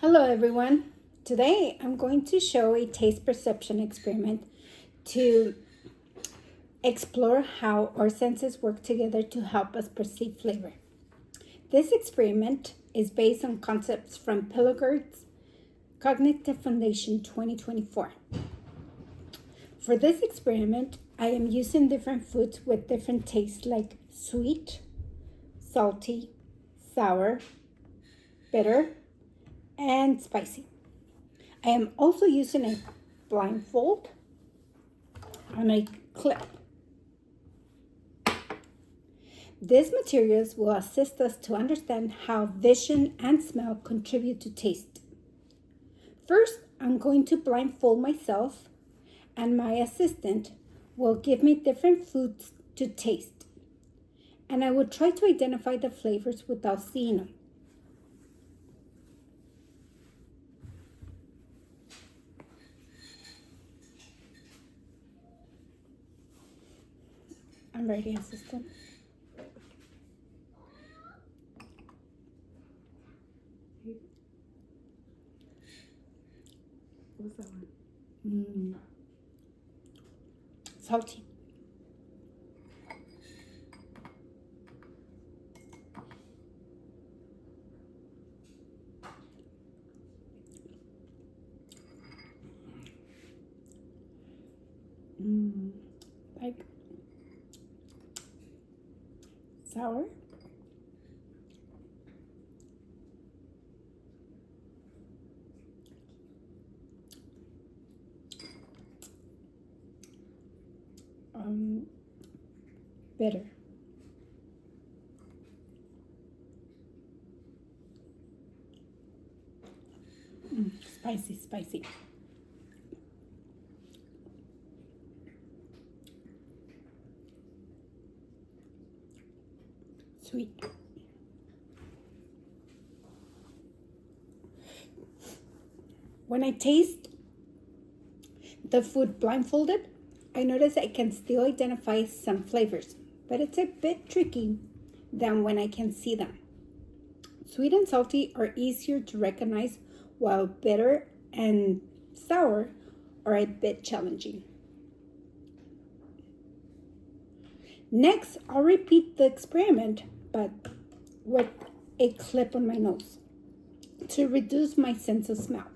Hello everyone. Today I'm going to show a taste perception experiment to explore how our senses work together to help us perceive flavor. This experiment is based on concepts from Pilliger's Cognitive Foundation 2024. For this experiment, I am using different foods with different tastes like sweet, salty, sour, bitter, and spicy. I am also using a blindfold and a clip. These materials will assist us to understand how vision and smell contribute to taste. First, I'm going to blindfold myself, and my assistant will give me different foods to taste. And I will try to identify the flavors without seeing them. I'm ready, assistant. What's that one? Salty. Like sour. Bitter. Spicy. Sweet. When I taste the food blindfolded, I notice I can still identify some flavors, but it's a bit tricky than when I can see them. Sweet and salty are easier to recognize, while bitter and sour are a bit challenging. Next, I'll repeat the experiment, but with a clip on my nose to reduce my sense of smell.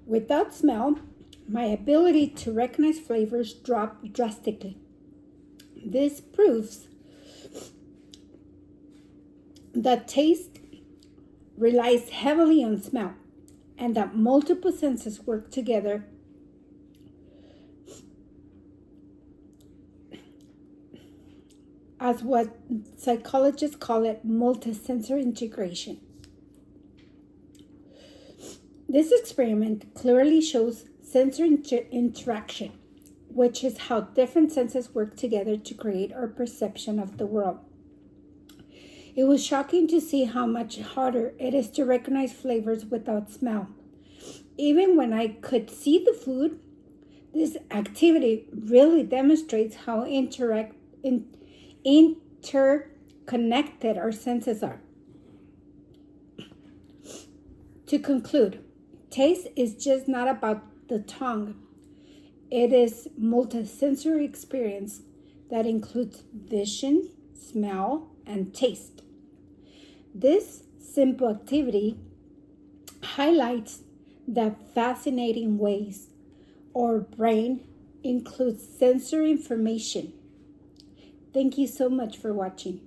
Without smell, my ability to recognize flavors dropped drastically. This proves that taste relies heavily on smell and that multiple senses work together as what psychologists call it multisensory integration. This experiment clearly shows sensory interaction, which is how different senses work together to create our perception of the world. It was shocking to see how much harder it is to recognize flavors without smell. Even when I could see the food, this activity really demonstrates how interconnected our senses are. To conclude, taste is just not about the tongue. It is multisensory experience that includes vision, smell, and taste. This simple activity highlights the fascinating ways our brain includes sensory information. Thank you so much for watching.